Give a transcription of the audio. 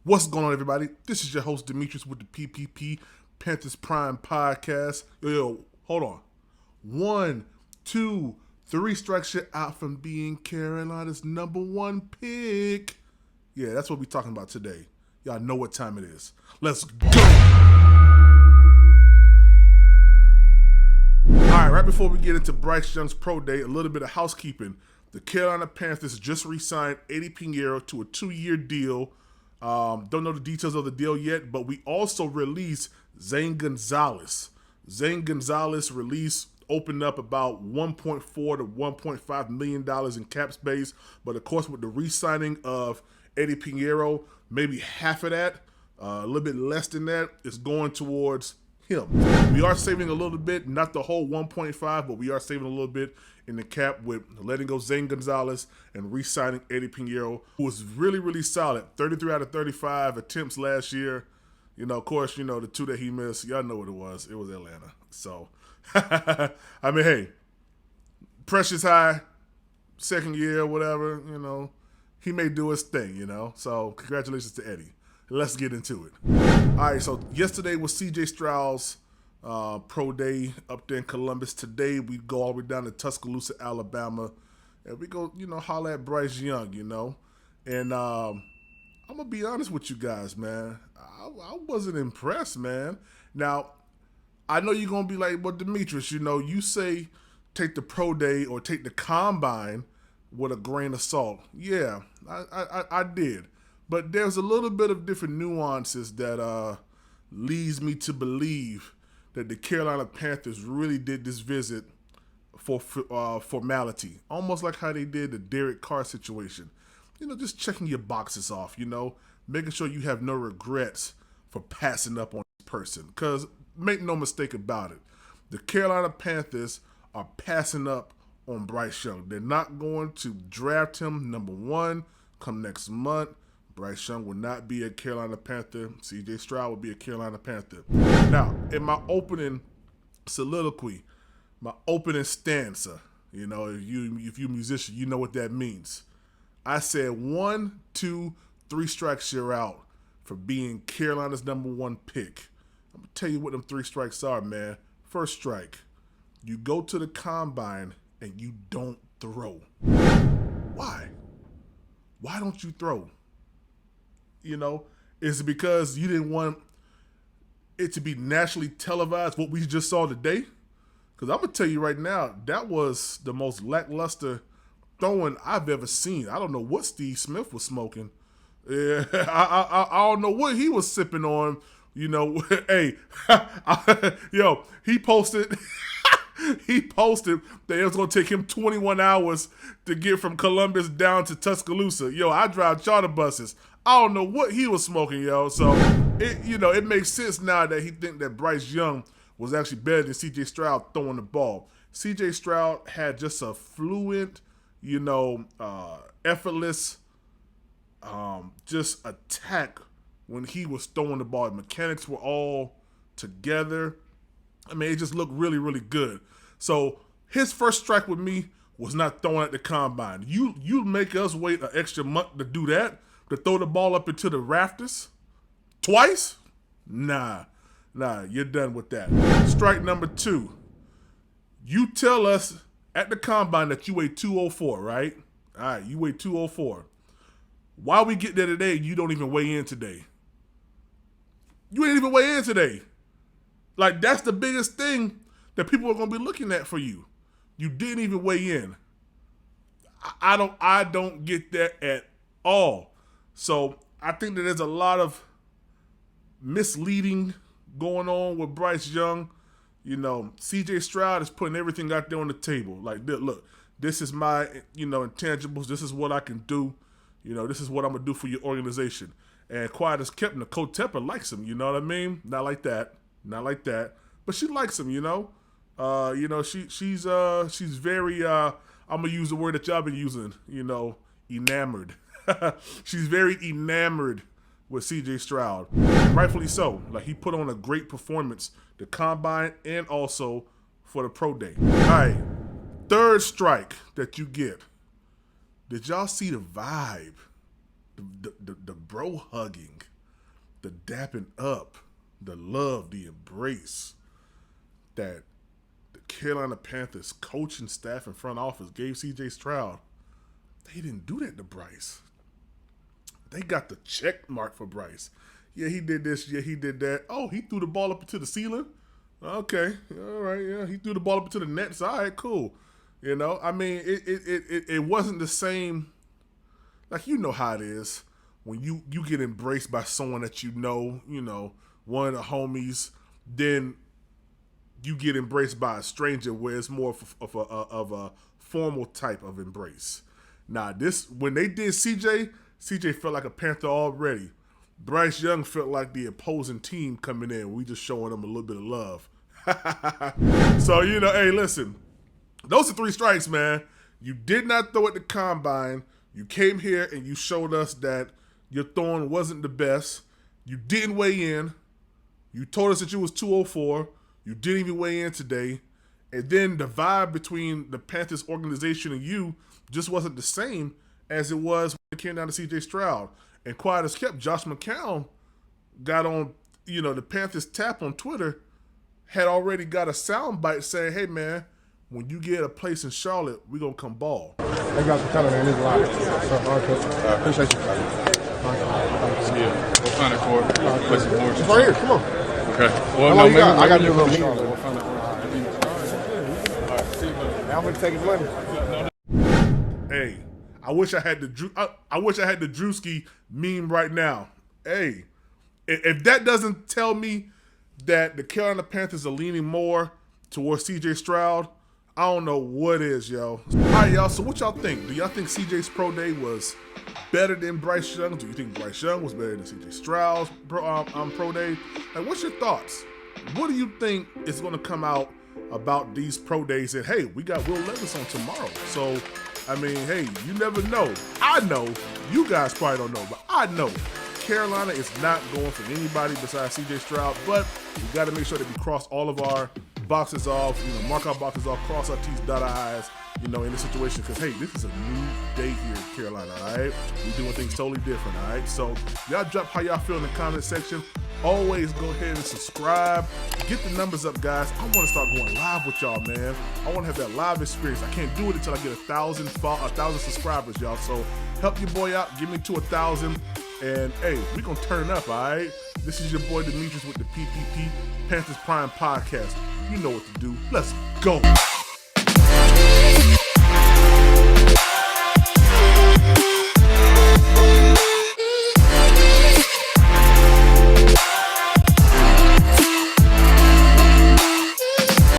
What's going on, everybody? This is your host, Demetrius, with the PPP, Panthers Prime Podcast. Yo, hold on. 1, 2, 3 strikes you out from being Carolina's #1 pick. Yeah, that's what we're talking about today. Y'all know what time it is. Let's go! All right, before we get into Bryce Young's pro day, a little bit of housekeeping. The Carolina Panthers just re-signed Eddie Pinheiro to a 2-year deal. Don't know the details of the deal yet, but we also released Zane Gonzalez. Zane Gonzalez release opened up about $1.4 to $1.5 million in cap space, but of course with the re-signing of Eddie Pinheiro, maybe half of that, a little bit less than that, is going towards him. We are saving a little bit, not the whole 1.5, but we are saving a little bit in the cap with letting go Zane Gonzalez and re-signing Eddie Pinheiro, who was really, really solid. 33 out of 35 attempts last year. You know, of course, you know, the 2 that he missed, y'all know what it was. It was Atlanta. So, I mean, hey, pressure's high, second year, whatever, you know. He may do his thing, you know. So, congratulations to Eddie. Let's get into it. All right, so yesterday was CJ Strouds Pro Day up there in Columbus. Today we go all the way down to Tuscaloosa, Alabama, and we go, you know, holler at Bryce Young, you know. And I'm gonna be honest with you guys, man. I wasn't impressed, man. Now, I know you're gonna be like, well, Demetrius, you know, you say take the Pro Day or take the Combine with a grain of salt. Yeah, I did. But there's a little bit of different nuances that leads me to believe that the Carolina Panthers really did this visit for formality, almost like how they did the Derek Carr situation. You know, just checking your boxes off, you know, making sure you have no regrets for passing up on this person. Because make no mistake about it, the Carolina Panthers are passing up on Bryce Young. They're not going to draft him #1 come next month. Bryce Young will not be a Carolina Panther. CJ Strouds will be a Carolina Panther. Now, in my opening soliloquy, my opening stanza, you know, if you're a musician, you know what that means. I said 1, 2, 3 strikes you're out for being Carolina's #1 pick. I'm going to tell you what them 3 strikes are, man. First strike, you go to the Combine and you don't throw. Why? Why don't you throw? You know, is it because you didn't want it to be nationally televised, what we just saw today? Because I'm going to tell you right now, that was the most lackluster throwing I've ever seen. I don't know what Steve Smith was smoking. Yeah, I don't know what he was sipping on. You know, hey, yo, he posted... He posted that it was going to take him 21 hours to get from Columbus down to Tuscaloosa. Yo, I drive charter buses. I don't know what he was smoking, yo. So, it makes sense now that he think that Bryce Young was actually better than CJ Strouds throwing the ball. CJ Strouds had just a fluent, effortless, just attack when he was throwing the ball. Mechanics were all together. I mean, it just looked really, really good. So his first strike with me was not throwing at the Combine. You make us wait an extra month to do that, to throw the ball up into the rafters twice? Nah, you're done with that. Strike number 2. You tell us at the Combine that you weigh 204, right? All right, you weigh 204. Why we get there today, you don't even weigh in today? You ain't even weigh in today. Like, that's the biggest thing that people are going to be looking at for you. You didn't even weigh in. I don't get that at all. So I think that there's a lot of misleading going on with Bryce Young. You know, CJ Strouds is putting everything out there on the table. Like, look, this is my, intangibles. This is what I can do. You know, this is what I'm going to do for your organization. And quiet as kept, Nicole Tepper likes him. You know what I mean? Not like that, but she likes him. She's very. I'm gonna use the word that y'all been using. Enamored. She's very enamored with CJ Strouds, and rightfully so. Like, he put on a great performance, the Combine and also for the Pro Day. All right, third strike that you get. Did y'all see the vibe? The bro hugging. the dapping up, the love, the embrace that the Carolina Panthers coaching staff and front office gave CJ Strouds, they didn't do that to Bryce. They got the check mark for Bryce. Yeah, he did this. Yeah, he did that. Oh, he threw the ball up into the ceiling. Okay, all right. Yeah, he threw the ball up into the nets. All right, cool. You know, I mean, it wasn't the same. Like, you know how it is when you get embraced by someone that you know, one of the homies, then you get embraced by a stranger where it's more of a formal type of embrace. Now, when they did CJ felt like a Panther already. Bryce Young felt like the opposing team coming in. We just showing them a little bit of love. So, hey, listen. Those are 3 strikes, man. You did not throw at the combine. You came here and you showed us that your throwing wasn't the best. You didn't weigh in. You told us that you was 204. You didn't even weigh in today. And then the vibe between the Panthers organization and you just wasn't the same as it was when it came down to CJ Strouds. And quiet as kept, Josh McCown got on, the Panthers tap on Twitter, had already got a soundbite saying, hey, man, when you get a place in Charlotte, we're going to come ball. They got the color, man. It's live. Appreciate you. Yeah, we'll find a court. Play some boards. It's right here. Come on. Okay. Well, no, I got to do a little Charlotte. We'll find a court. Now I'm going to take his money. Hey, I wish I had the Drewski meme right now. Hey, if that doesn't tell me that the Carolina Panthers are leaning more towards CJ Strouds, I don't know what is, yo. All right, y'all, so what y'all think? Do y'all think CJ's pro day was better than Bryce Young? Do you think Bryce Young was better than CJ Strouds pro day? Like, what's your thoughts? What do you think is going to come out about these pro days? And, hey, we got Will Levis on tomorrow. So, I mean, hey, you never know. I know. You guys probably don't know, but I know Carolina is not going for anybody besides CJ Strouds, but we got to make sure that we cross all of our boxes off, mark our boxes off, cross our T's, dot our I's, in this situation, because, hey, this is a new day here in Carolina, all right? We're doing things totally different, all right? So y'all drop how y'all feel in the comment section. Always go ahead and subscribe. Get the numbers up, guys. I want to start going live with y'all, man. I want to have that live experience. I can't do it until I get 1,000 subscribers, y'all. So help your boy out. Get me to 1,000. And, hey, we're going to turn up, all right? This is your boy Demetrius with the PPP, Panthers Prime Podcast. You know what to do. Let's go.